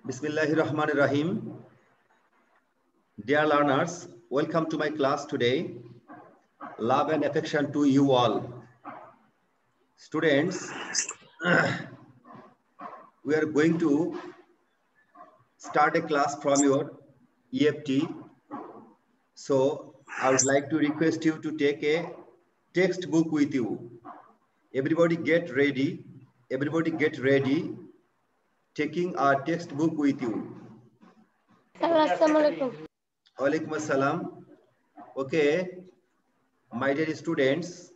Bismillahirrahmanirrahim. Dear learners, welcome to my class today. Love and affection to you all. Students, we are going to start a class from your EFT. So I would like to request you to take a textbook with you. Everybody get ready. Everybody get ready. Taking our textbook with you. Assalamualaikum. Walaikum assalam. Okay, my dear students,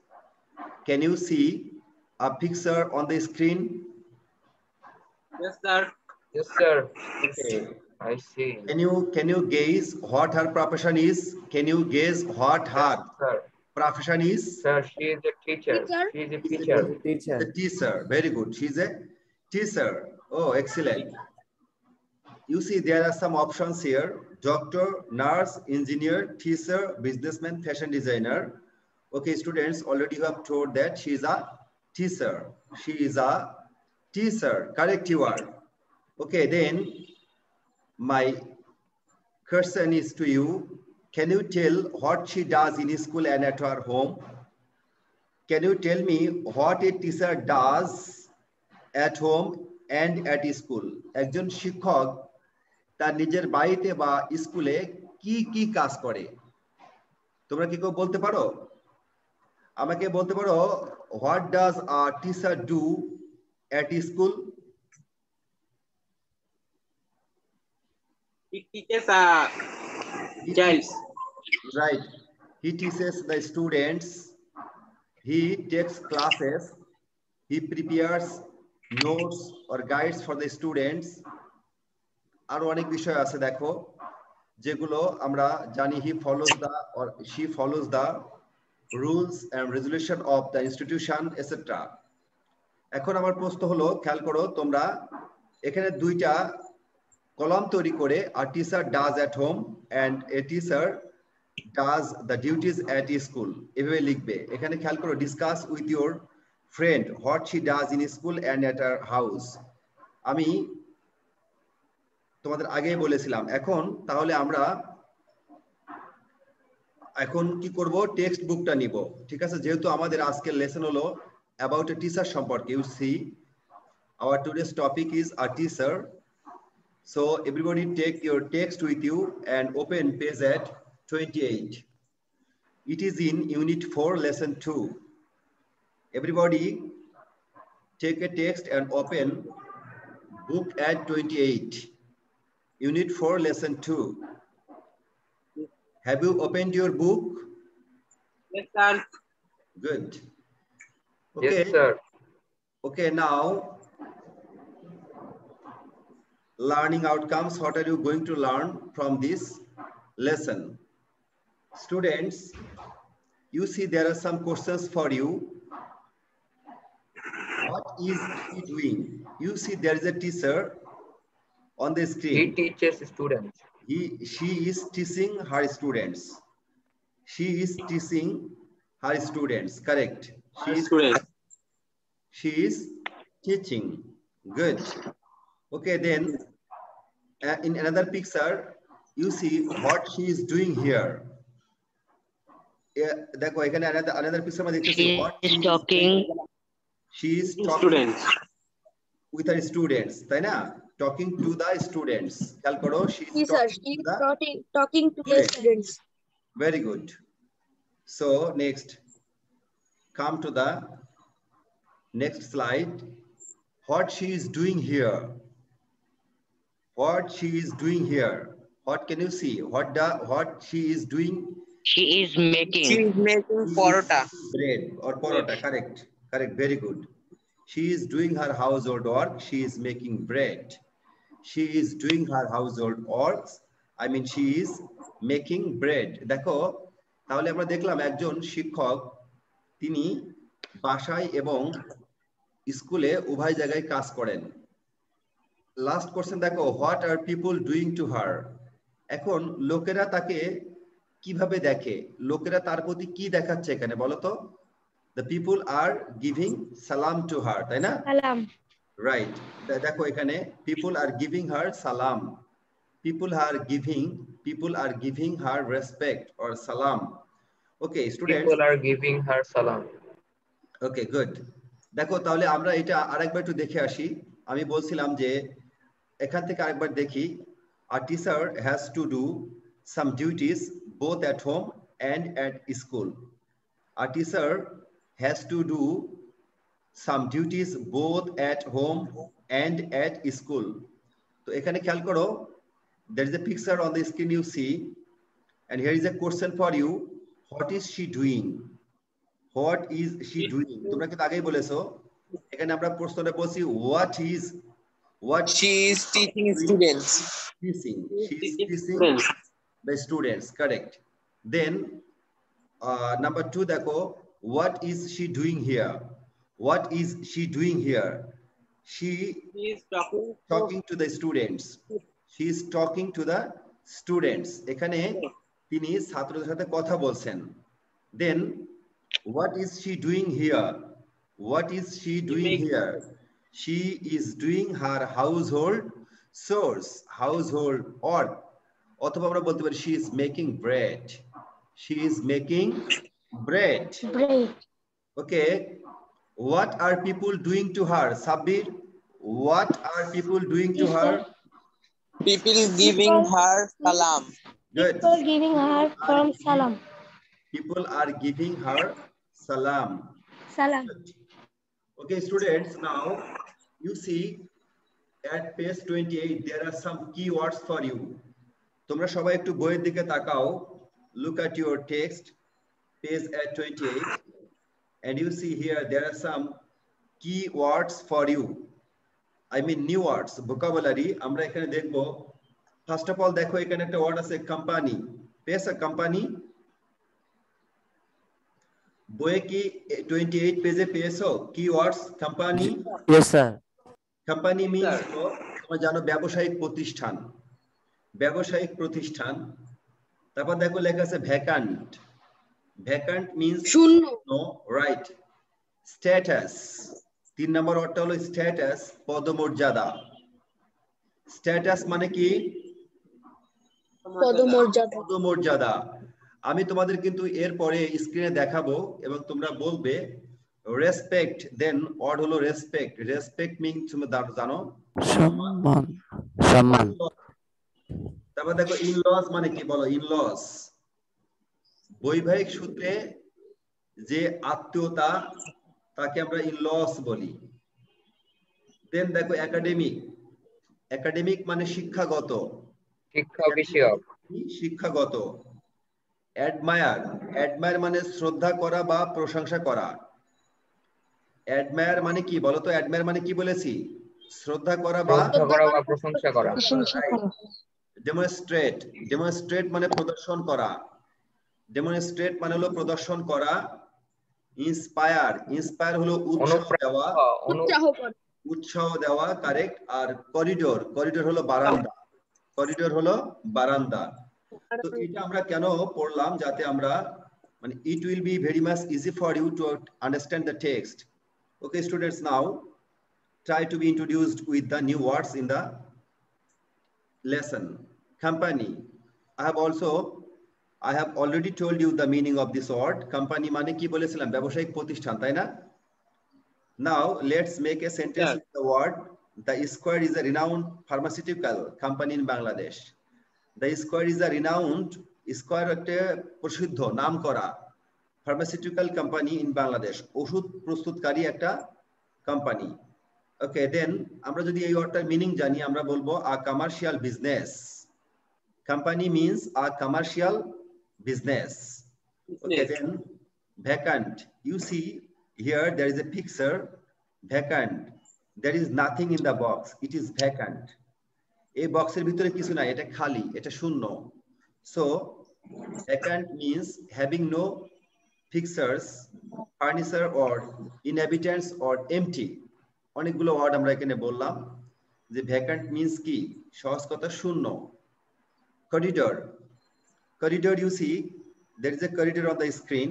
can you see a picture on the screen? Yes, sir. Yes, sir. Okay. I see. Can you guess what her profession is? Can you guess what her Sir, profession is? sir, she is a teacher. Teacher. She is a She's teacher. a teacher. Very good. She's a teacher. Oh, excellent. You see, there are some options here: doctor, nurse, engineer, teacher, businessman, fashion designer. Okay, students, already you have told that she is a teacher. She is a teacher. Correct you are. Okay, then my question is to you. Can you tell what she does in school and at her home? Can you tell me what a teacher does at home and at school? একজন শিক্ষক তার নিজের বাড়িতে বা স্কুলে কি কি কাজ করে? তোমরা কি কেউ বলতে পারো? আমাকে বলতে পারো, what does a teacher do at school? He teaches child. Right. He teaches the students. He takes classes. He prepares notes or guides for the students. আরো অনেক বিষয় আছে দেখো, যেগুলো আমরা জানি he follows the or she follows the rules and resolution of the institution, etc. এখন আমার প্রশ্ন হলো, খেয়াল করো তোমরা, এখানে দুইটা কলাম তৈরি করে a teacher does at home and a teacher does the duties at school এভাবে লিখবে। এখানে খেয়াল করো, discuss with your friend what she does in school and at her house। আমি তোমাদের আগেই বলেছিলাম। এখন তাহলে আমরা এখন কি করব, টেক্সট বুকটা নিব। ঠিক আছে, যেহেতু আমাদের আজকের লেসন হলো about a teacher সম্পর্কে। You see, our today's topic is a teacher. So everybody take your text with you and open page at 28. It is in unit 4 lesson 2. Everybody take a text and open book at 28. Unit 4 lesson 2. Have you opened your book? Yes, sir. Good. Okay. Yes, sir. Okay, now learning outcomes. What are you going to learn from this lesson? Students, you see there are some questions for you. What is he doing? You see there is a teacher on the screen. He teaches students. She is teaching her students. She is teaching her students. Correct. She is teaching. Good. Okay, then in another picture, you see what she is doing here. দেখো এখানে another picture মধ্যে দেখতেছি what she is talking. She is talking students with her students, তাই না? Talking to the students. খেয়াল করো, she is talking to the students. Very good. So next, come to the next slide. What she is doing here? What she is doing here? What can you see? What she is doing? She is making Porota. Bread or porota. Correct. Correct. Very good. She is doing her household work. She is making bread. She is doing her household works. I mean, she is making bread. দেখো, তাহলে আমরা দেখলাম একজন শিক্ষক, তিনি বাসায় এবং স্কুলে উভয় জায়গায় কাজ করেন। লাস্ট কোশ্চেন দেখো, what are people doing to her? এখন লোকেরা তাকে কিভাবে দেখে? লোকেরা তার প্রতি কি দেখাচ্ছে এখানে বলো তো? The people are giving salam to her, তাই না? Salam. Right. দেখো এখানে people are giving her salam. People are giving her respect or salam. Okay, students. People are giving her salam. Okay, good. দেখো তাহলে আমরা এটা আরেকবার একটু দেখে আসি। আমি বলছিলাম যে এখান থেকে আরেকবার দেখি। A teacher has to do some duties both at home and at school. A teacher has to do some duties both at home and at school. তো এখানে খেয়াল করো, there is a picture on the screen you see, and here is a question for you. What is she doing? What is she doing? তোমরা কিন্তু আগেই বলেছো, এখানে আমরা প্রশ্নটা বলছি what She is teaching students. teaching. She is teaching Students. the students, correct. Then number 2 দেখো, what is she doing here? What is she doing here? She She is talking to the students. She is talking to the students. এখানে তিনি ছাত্রদের সাথে কথা বলছেন। Then what is she doing here? What is she doing here? She is doing her household chores, household work. অথবা আমরা বলতে পারি she is making bread. She is making bread. Bread. Okay. What are people doing to her? Sabir, what are people doing to her? People giving her salam. Good. People giving her from salam. People are giving her salam. Salam. Okay, students, now you see at page 28 there are some keywords for you. তোমরা সবাই একটু বইয়ের দিকে তাকাও. Look at your text, page at 28, and you see here there are some keywords for you. I mean new words, vocabulary. আমরা এখানে দেখব. First of all দেখো এখানে একটা ওয়ার্ড আছে company. পেয়েছো company? বইয়ে কি 28 পেজে পেয়েছো keywords company? Yes, sir. Company means তোমরা জানো ব্যবসায়িক প্রতিষ্ঠান। ব্যবসায়িক প্রতিষ্ঠান। তারপর দেখো লেখা আছে vacant. Vacant means শূন্য। no, right. Status. 3 নম্বর ওয়ার্ডটা হলো status, পদমর্যাদা। Status মানে কি? পদমর্যাদা। পদমর্যাদা। আমি তোমাদের কিন্তু এরপরে স্ক্রিনে দেখাবো এবং তোমরা বলবে রেসপেক্ট, দেন ওয়ার্ড হলো রেসপেক্ট। রেসপেক্ট মিন তুমি জানো? সম্মান। সম্মান। তারপর দেখো ইনলস মানে কি বলো? ইনলস বৈবাহিক সূত্রে যে আত্মীয়তা তাকে আমরা ইনলস বলি। দেন দেখো একাডেমিক। একাডেমিক মানে শিক্ষাগত। শিক্ষা বিষয়ক। শিক্ষাগত। অ্যাডমায়ার। অ্যাডমায়ার মানে শ্রদ্ধা করা বা প্রশংসা করা। অ্যাডমায়ার মানে কি বলতো? অ্যাডমায়ার মানে কি বলেছি? শ্রদ্ধা করা বা প্রশংসা করা। ডেমনস্ট্রেট। ডেমনস্ট্রেট মানে প্রদর্শন করা। ডেমনস্ট্রেট মানে হলো প্রদর্শন করা। ইন্সপায়ার। ইন্সপায়ার হলো উৎসাহ দেওয়া। উৎসাহ দেওয়া, কারেক্ট। আর করিডোর। করিডোর হলো বারান্দা। করিডোর হলো বারান্দা। তো এটা আমরা কেন পড়লাম? যাতে আমরা মানে it will be very much easy for you to understand the text. Okay, students, now try to be introduced with the new words in the lesson. Company. I have already told you the meaning of this word. Company মানে কি বলেছিলাম? ব্যবসায়িক প্রতিষ্ঠান, তাই না? Now let's make a sentence with the word the Square is a renowned pharmaceutical company in Bangladesh. The Square is a renowned, Square একটা প্রসিদ্ধ নাম করা pharmaceutical company in Bangladesh. ওষুধ প্রস্তুতকারী একটা কোম্পানি। Okay, then আমরা যদি এই ওয়ার্ডটার মিনিং জানি আমরা বলবো a commercial business. Company means a commercial business. Okay, then vacant. You see here there is a picture. Vacant. There is nothing in the box. It is vacant. এই বক্সের ভিতরে কিছু নাই, এটা খালি, এটা শূন্য। So vacant means having no fixtures, furniture or inhabitants or empty. অনেকগুলো ওয়ার্ড আমরা এখানে বললাম যে vacant means কি? সহজ কথা শূন্য। Corridor. Corridor, you see there is a corridor on the screen.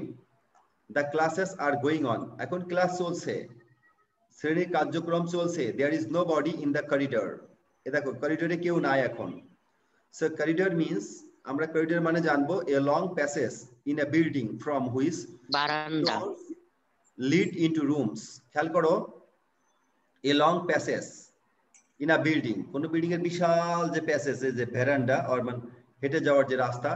The classes are going on. এখন ক্লাস চলছে। শ্রেণীর কার্যক্রম চলছে। There is nobody in the corridor. এ দেখো করিডোরে কেউ নাই এখন। So corridor means আমরা corridor মানে জানবো a long passage in a building from which বারান্দা doors lead into rooms. খেয়াল করো a long passage in a building, কোন বিল্ডিং এর বিশাল যে প্যাসেজ, যে ভেরান্ডা অর হেঁটে যাওয়ার যে রাস্তা,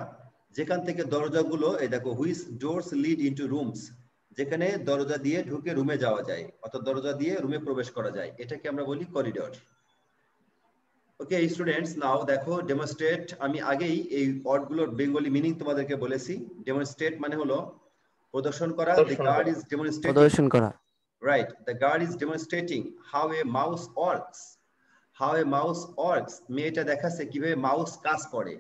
যেখান থেকে দরজাগুলো এই দেখো which doors lead into rooms, যেখানে দরজা দিয়ে ঢুকে রুমে যাওয়া যায় অর্থাৎ দরজা দিয়ে রুমে প্রবেশ করা যায়, এটাকে আমরা বলি করিডোর। ওকে স্টুডেন্টস, নাও দেখো ডেমনস্ট্রেট। আমি আগেই এই ওয়ার্ডগুলোর বেঙ্গলি মিনিং তোমাদেরকে বলেছি। ডেমনস্ট্রেট মানে হলো প্রদর্শন করা। The guard is demonstrating. প্রদর্শন করা। Right, the guard is demonstrating how a mouse works. How a mouse works, মেয়েটা দেখাচ্ছে কিভাবে মাউস কাজ করে।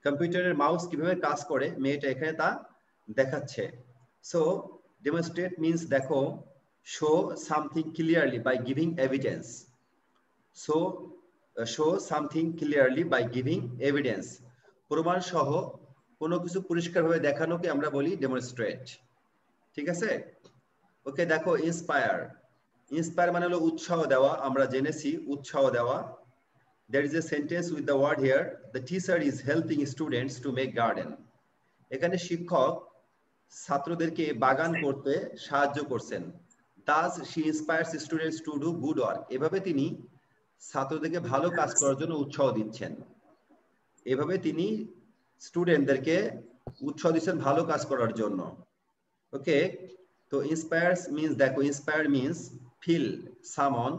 কম্পিউটারের মাউস কিভাবে কাজ করে মেয়েটা এখানে তা দেখাচ্ছে। So demonstrate means দেখো, show something clearly by giving evidence. So show something clearly by giving evidence. প্রমাণ সহ কোনো কিছু পরিষ্কারভাবে দেখানোকে আমরা বলি ডেমনস্ট্রেট। ঠিক আছে? ওকে দেখো ইন্সপায়ার। ইন্সপায়ার মানে হলো উৎসাহ দেওয়া, আমরা জেনেছি উৎসাহ দেওয়া। There is a sentence with the word here, the teacher is helping students to make garden. এখানে শিক্ষক ছাত্রদেরকে বাগান করতে সাহায্য করছেন। Thus she inspires students to do good work. এভাবে তিনি ছাত্রদেরকে ভালো কাজ করার জন্য উৎসাহ দিচ্ছেন। এভাবে তিনি স্টুডেন্টদেরকে উৎসাহ দিচ্ছেন ভালো কাজ করার জন্য। ওকে, তো inspires means দেখো, inspire means fill someone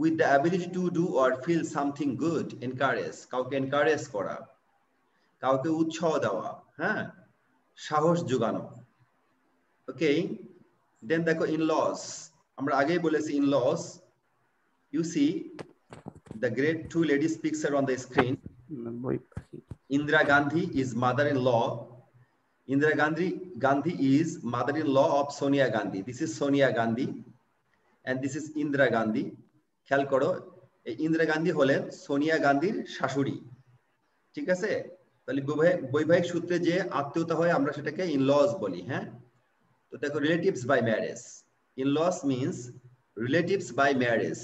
with the ability to do or feel something good. Encourage, কাউকে এনকারেজ করা, কাউকে উৎসাহ দেওয়া, হ্যাঁ, সাহস যোগানো। ওকে, দেন দেখো in-laws, আমরা আগেই বলেছি in-laws. You see the great two ladies picture on the screen. Indira Gandhi is mother-in-law. Indira Gandhi is mother-in-law of Sonia Gandhi. This is Sonia Gandhi and this is Indira Gandhi. খেয়াল করো, এই ইন্দিরা গান্ধী হলেন সোনিয়া গান্ধীর শাশুড়ি। ঠিক আছে? তাহলে বৈবাহিক সূত্রে যে আত্মীয়তা হয় আমরা সেটাকে ইন-লজ বলি। হ্যাঁ, তো দেখো relatives by marriage. In laws means relatives by marriage,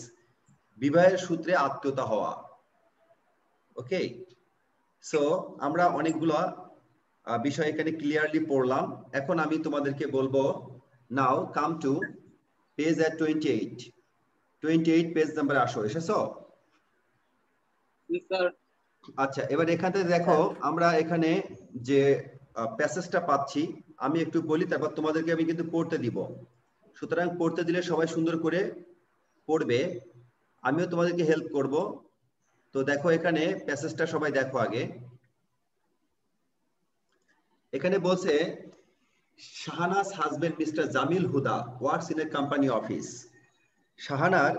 বিবাহের সূত্রে আত্মীয়তা হওয়া। ওকে, সো আমরা অনেকগুলো বিষয় এখানে ক্লিয়ারলি পড়লাম। এখন আমি তোমাদেরকে বলবো, now come to page at 28 page number আসো। এসেছো? আচ্ছা, এবার এখানে দেখো আমরা এখানে যে প্যাসেজটা পাচ্ছি, আমি একটু বলি তারপর তোমাদেরকে আমি কিন্তু পড়তে দিব। সুতরাং পড়তে দিলে সবাই সুন্দর করে পড়বে, আমিও তোমাদেরকে হেল্প করব। তো দেখো এখানে প্যাসেজটা সবাই দেখো আগে। এখানে বলছে Shahana's husband mister Jamil Huda works in a company office. শাহানার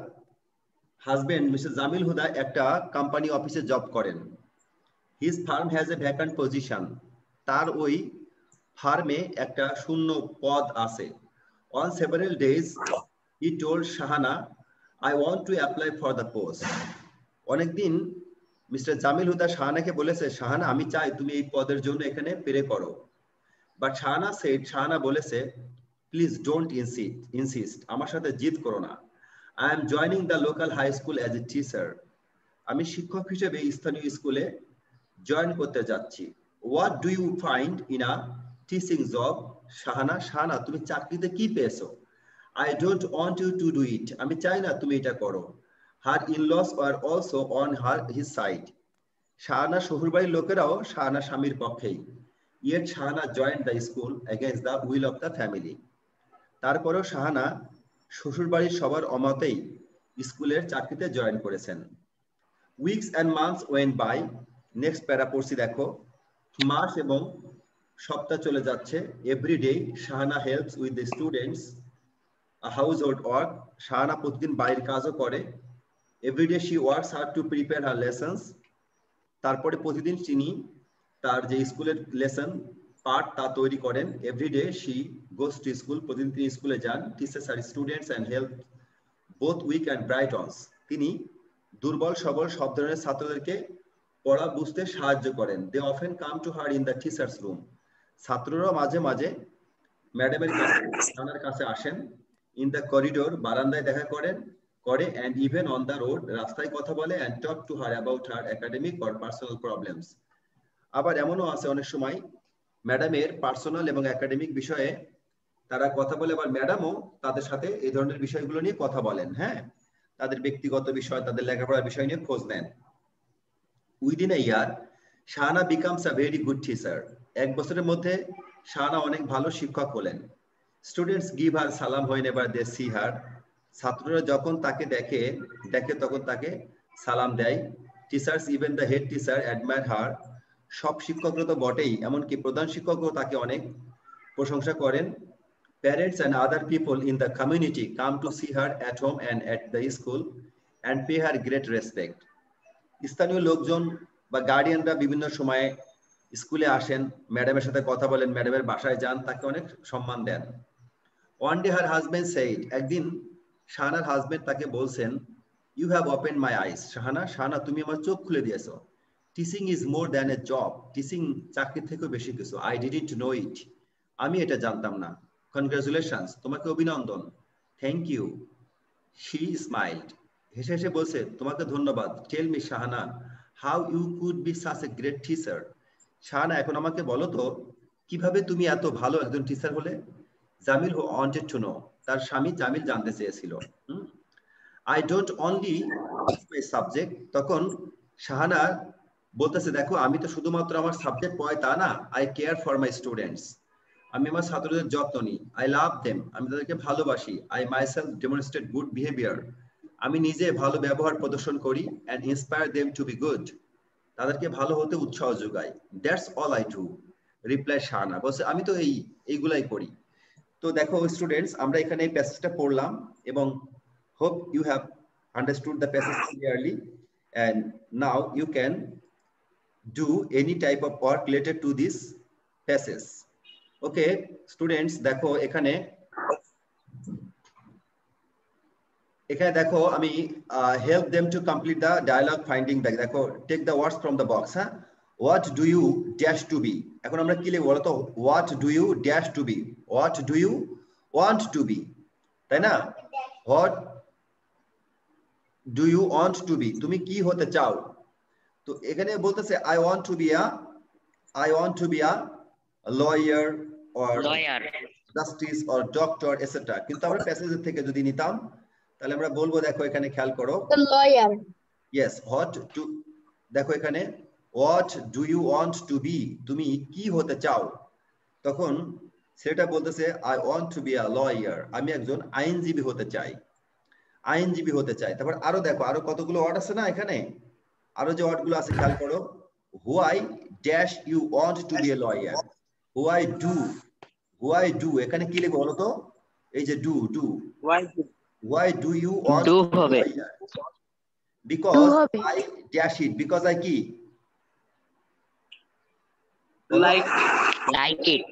হাজবেন্ড মিস্টার জামিল হুদা একটা কোম্পানি অফিসে জব করেন। His firm has a vacant position, তার ওই ফার্মে একটা শূন্য পদ আছে। On several days he told Shahana, I want to apply for the post. অনেকদিন মিস্টার জামিল হুদা শাহানাকে বলেছে, শাহানা আমি চাই তুমি এই পদের জন্য এখানে প্রে করো। বাট শাহানা বলেছে, প্লিজ ডোন্ট ইনসিস্ট, আমার সাথে জিদ করো না। I am joining the local high school as a teacher. আমি শিক্ষক হিসেবে স্থানীয় স্কুলে জয়েন করতে যাচ্ছি। What do you find in a teaching job? Shahana তুমি চাকরিতে কি পেয়েছো? I don't want you to do it. আমি চাই না তুমি এটা করো। Her in-laws were also on his side. Shahana শ্বশুরবাড়ির লোকেরাও শাহানা স্বামীর পক্ষেই। Yet Shahana joined the school against the will of the family. তারপরেও শাহানা শ্বশুরবাড়ির সবার অমতেই স্কুলের চাকরিতে জয়েন করেছেন। Weeks and months went by. Next para পড়ছি দেখো, মাস এবং সপ্তাহ চলে যাচ্ছে। Every day Shahana helps with the students household work. Shahana প্রতিদিন বাড়ির কাজও করে। Every day she works hard to prepare her lessons. তারপরে প্রতিদিন তিনি তার যে স্কুলের লেসন পার্ট তা তৈরি করেন। Everyday she goes to school, প্রতিদিন তিনি স্কুলে যান। টিচার্স আর students and help both weak and bright ones. তিনি দুর্বল সবল সব ধরনের ছাত্রদেরকে পড়া বুঝতে সাহায্য করেন। They often come to her in the teachers room. ছাত্ররা মাঝে মাঝে ম্যাডামের কাছে আসেন। ইন দ্য করিডোর, বারান্দায় দেখা করেন করে, and even on the road, রাস্তায় কথা বলে, and talk to her about her academic or personal problems. আবার এমনও আছে অনেক সময় ম্যাডামের পার্সোনাল এবং একাডেমিক বিষয়ে তারা কথা বলে, আবার ম্যাডামও তাদের সাথে এই ধরনের বিষয়গুলো নিয়ে কথা বলেন। হ্যাঁ, তাদের ব্যক্তিগত বিষয়, তাদের লেখাপড়ার বিষয় নিয়ে খোঁজ নেন। Within a year Shahana becomes a very good teacher. এক বছরের মধ্যে শাহানা অনেক ভালো শিক্ষক হলেন। স্টুডেন্টস গিভ হার সালাম হোয়েনেভার দে সি হার। ছাত্ররা যখন তাকে দেখে তখন তাকে সালাম দেয়। Teachers even the head teacher admire her. সব শিক্ষকরা তো বটেই, এমনকি প্রধান শিক্ষকও তাকে অনেক প্রশংসা করেন। Parents and other people in the community come to see her at home and at the school and pay her great respect. স্থানীয় লোকজন বা গার্ডিয়ানরা বিভিন্ন সময়ে স্কুলে আসেন, ম্যাডামের সাথে কথা বলেন, ম্যাডামের বাসায় যান, তাকে অনেক সম্মান দেন। One day her husband said, একদিন শাহানার হাজবেন্ড তাকে বলছেন, you have opened my eyes. Shahana তুমি আমার চোখ খুলে দিয়েছো। Teaching is more than a job. Teaching চাকরির থেকেও বেশি কিছু। I didn't know it. আমি এটা জানতাম না। Congratulations, তোমাকে অভিনন্দন। Thank you. She smiled. হেসে হেসে বলছে, তোমাকে ধন্যবাদ। Tell me Shahana, how you could be such a great teacher. Shahana এখন আমাকে বলো তো কিভাবে তুমি এত ভালো একজন টিচার হলে? Jamil wanted to know. তার স্বামী জামিল জানতে চেয়েছিল। I don't only teach my subject. তখন শাহানা বলতেছে, দেখো আমি তো শুধুমাত্র আমার সাবজেক্ট পড়াই তা না, I care for my students. আমি আমার ছাত্রদের যত্ন নিই। I love them. আমি তাদেরকে ভালোবাসি। I myself demonstrate good behavior. আমি নিজে ভালো ব্যবহার প্রদর্শন করি and inspire them to be good. তাদেরকে ভালো হতে উৎসাহ যোগাই। That's all I do. Reply Shahana বলছে, আমি তো এইগুলাই করি। তো দেখো স্টুডেন্টস, আমরা এখানে এই প্যাসেজটা পড়লাম এবং hope you have understood the passage clearly and now you can do any type of work related to this passage. Okay students, দেখো এখানে দেখো আমি help them to complete the dialogue finding back. দেখো take the words from the box. হ্যাঁ, what do you dash to be? এখন আমরা কি লিখব বলো তো? what do you dash to be? what do you want to be? তাই না? what do you want to be? তুমি কি হতে চাও? তো এখানে বলতেছে I want to be a lawyer or justice or doctor etc. কিন্তু আমরা প্যাসেজ থেকে যদি নিতাম তাহলে আমরা বলবো, দেখো এখানে খেয়াল করো, lawyer. yes, দেখো এখানে what do you want to be? তুমি কি হতে চাও? তখন সেটা বলতেছে I want to be a lawyer. আমি একজন আইনজীবী হতে চাই। তারপর আরো দেখো আরো কতগুলো ওয়ার্ড আছে না এখানে, আরো যে ওয়ার্ড গুলো আছে খেয়াল করো। why dash you want to be a lawyer? why do এখানে কি লিখবো বলো তো? এই যে do why do you want to be a lawyer? because I dash it, because I কি like it.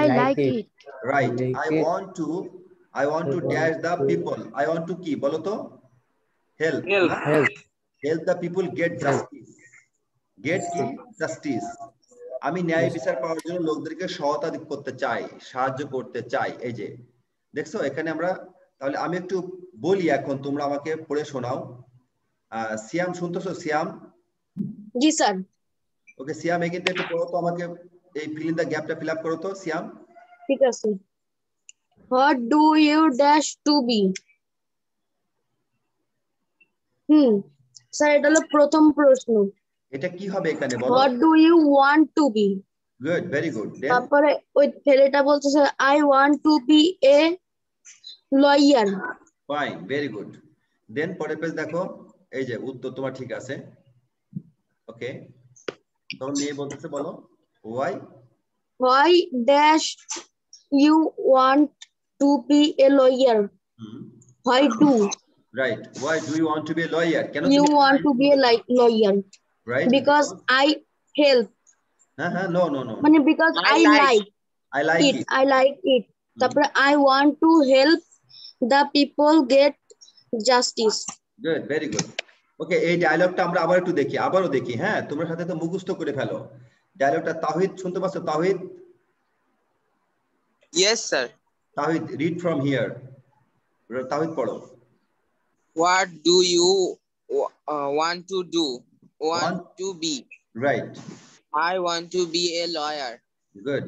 I like it. right. I want to dash the people. I want to কি বলো তো? help the people get justice. আমি ন্যায় বিচার পাওয়ার জন্য লোকদেরকে সহায়তা করতে চাই, সাহায্য করতে চাই। এই যে দেখছো এখানে আমরা, তাহলে আমি একটু বলি এখন, তোমরা আমাকে পড়ে শোনাও। সিয়াম শুনতেছো? সিয়াম? জি স্যার। ওকে সিয়াম, এখানে একটু পড়ো তো আমাকে, এই ফিল ইন দা গ্যাপটা ফিল আপ করো তো সিয়াম। ঠিক আছে। What do you dash to be? Sir এটা হলো প্রথম প্রশ্ন। এটা কি হবে এখানে বলো? What do you want to be? Good, very good. তারপরে ওই ছেলেটা বলতেছে I want to be a lawyer. Fine, very good. Then পরের পেজ দেখো, এই যে উত্তর তোমার ঠিক আছে। ওকে, তখন মেয়ে বলতেছে বলো why dash you want to be a lawyer? Why do? Right. Why do you want to be a lawyer? You want to be a lawyer? Right. Because I help. No. মানে because I like it. I like it. তারপরে I want to help the people get justice. Good, very good. ওকে, এই ডায়লগটা আমরা আবারও দেখি। হ্যাঁ, তোমরা সাথে তো মুখস্থ করে ফেলো ডায়লগটা। তাওহীদ শুনতে পাচ্ছ? তাওহীদ? Yes sir. Tawhid, read from here. তাওহিদ পড়ো। What do you want to do? Want Want? to be? Right. I want to be a lawyer. Good.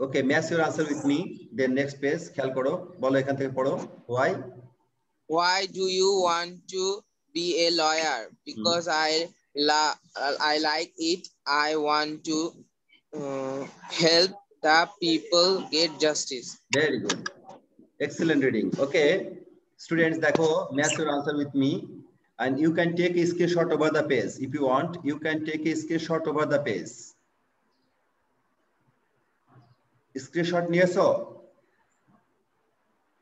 Okay, match your answer with me. Then next page, খেয়াল করো, বলো এখান থেকে পড়ো। Why? Why do you want to be a lawyer? Because I like it. I want to help the people get justice. Very good. Excellent reading. Okay, students, দেখো, match your answer with me, and you can take a screenshot over the page. If you want, you can take a screenshot over the page. Screenshot নিয়েছো?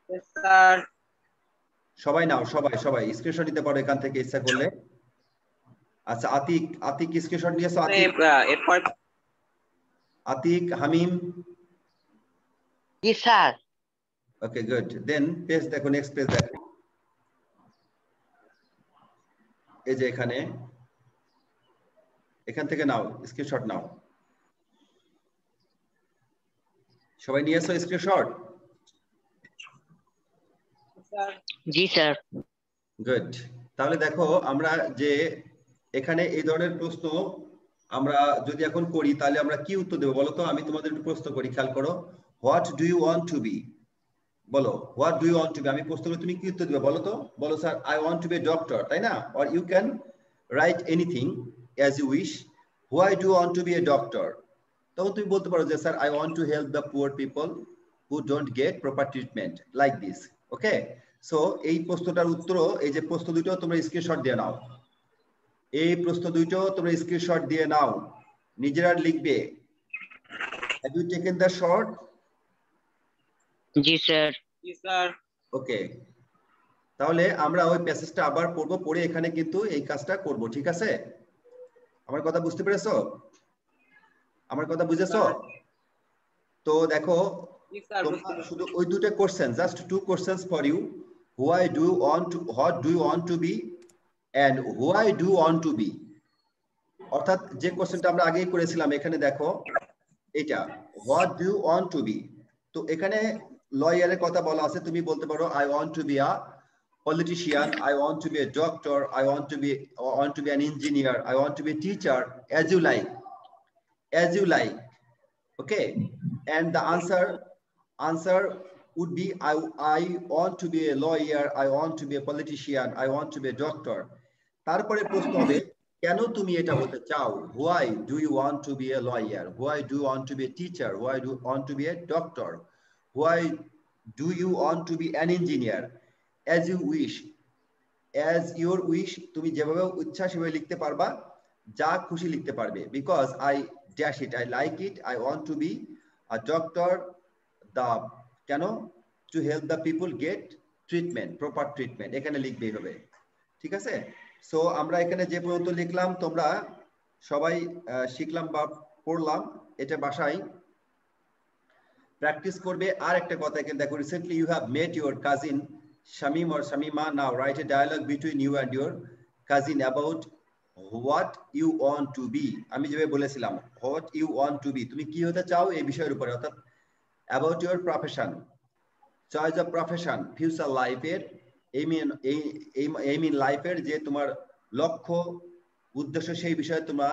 Yes, sir. সবাই নাও, সবাই screenshot নিতে পারো এখান থেকে ইচ্ছা করলে। আচ্ছা, আতিক স্ক্রিনশট নিয়েছো? আতিক, হামিম? জি স্যার। ওকে, গুড। দেন পেজ দেখো, নেক্সট পেজ দেখো। এই যে এখান থেকে নাও, স্ক্রিনশট নাও। সবাই নিয়েছো স্ক্রিনশট? জি স্যার। গুড। তাহলে দেখো, আমরা যে এখানে এই ধরনের প্রশ্ন আমরা যদি এখন করি, তাহলে আমরা কি উত্তর দেবো বলো তো? আমি তোমাদের একটু প্রশ্ন করি, খেয়াল করো। What do you want to be? বলো, what do you want to be. আমি প্রশ্ন করি, তুমি কি উত্তর দেবে বলো তো? বলো, sir I want to be doctor, তাই না? Or you can write anything as you wish. Why do you want to be a doctor? তখন তুমি বলতে পারো যে, sir I want to help the poor people who don't get proper treatment, like this. Okay, so এই প্রশ্নটার উত্তর, এই যে প্রশ্ন দুটো তোমরা স্ক্রিনশট দিয়ে নাও। এই প্রশ্ন দুটো তোমরা স্ক্রিনশট দিয়ে নাও, নিজেরা লিখবে। Have you taken the short? জি স্যার। জি স্যার। ওকে, তাহলে আমরা ওই প্যাসেজটা আবার পড়বো, পড়ে এখানে কিন্তু এই কাজটা করব, ঠিক আছে? আমার কথা বুঝতে পেরেছো? আমার কথা বুঝেছো? তো দেখো, শুধু ওই দুটো question, just two questions for you. What do you want to be and why do you want to be. অর্থাৎ যে কোশ্চেনটা আমরা আগেই করেছিলাম, এখানে দেখো এটা, what do you want to be. তো এখানে লয়ারের কথা বলা আছে, তুমি বলতে পারো I want to be a politician, I want to be a doctor, I want to be an engineer, I want to be a teacher, as you like. Okay, and the answer would be I want to be a lawyer, I want to be a politician, I want to be a doctor. তারপরে প্রশ্ন হবে, কেন তুমি এটা হতে চাও? Why do you want to be a lawyer? Why do you want to be a teacher? Why do you want to be a doctor? Why do you want to be an engineer? As you wish, as your wish, তুমি যেভাবে ইচ্ছা সেভাবে লিখতে পারবা, যা খুশি লিখতে পারবে। Because I dash it, I like it, I want to be a doctor, কেন? To help the people get treatment, proper treatment, এখানে লিখবেই হবে, ঠিক আছে? সো আমরা এখানে যে পর্যন্ত লিখলাম, তোমরা সবাই শিখলাম বা পড়লাম, এটা বাসায় প্র্যাকটিস করবে। আর একটা কথা এখানে দেখো, recently you have met your cousin Shamim or Shamima. Now write a dialogue between you and your cousin about what you want to be. আমি যেভাবে বলেছিলাম, what you want to be, তুমি কি হতে চাও এই বিষয়ের উপরে। অর্থাৎ about your profession, choice of profession, future life এর aim in life এর যে তোমার লক্ষ্য উদ্দেশ্য, সেই বিষয়ে তোমরা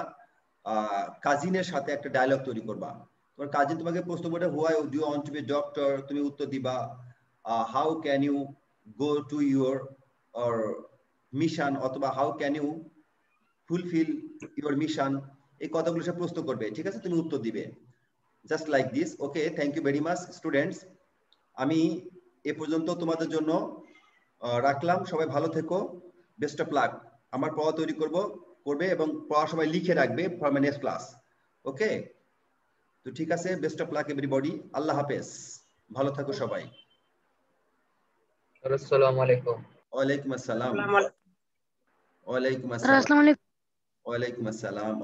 কাজিনের সাথে একটা ডায়লগ তৈরি করবা। তোমার কাজিন তোমাকে প্রশ্ন করবে, why do you want to be a doctor, তুমি উত্তর দিবা how can you go to your mission, অথবা how can you fulfill your mission, এই কথাগুলো সে প্রশ্ন করবে, ঠিক আছে? তুমি উত্তর দিবে, just like this. Okay, thank you very much students. আমি এ পর্যন্ত তোমাদের জন্য রাখলাম। সবাই ভালো থেকো, বেস্ট অফ লাক। আমার পড়া তৈরি করবে এবং পড়া সবাই লিখে রাখবে ফর মাই নেক্সট ক্লাস। ওকে, তো ঠিক আছে, বেস্ট অফ লাক এভরিবডি। আল্লাহ হাফেজ, ভালো থাকো সবাই। আসসালামু আলাইকুম। ওয়ালাইকুম আসসালাম। ওয়ালাইকুম আসসালাম।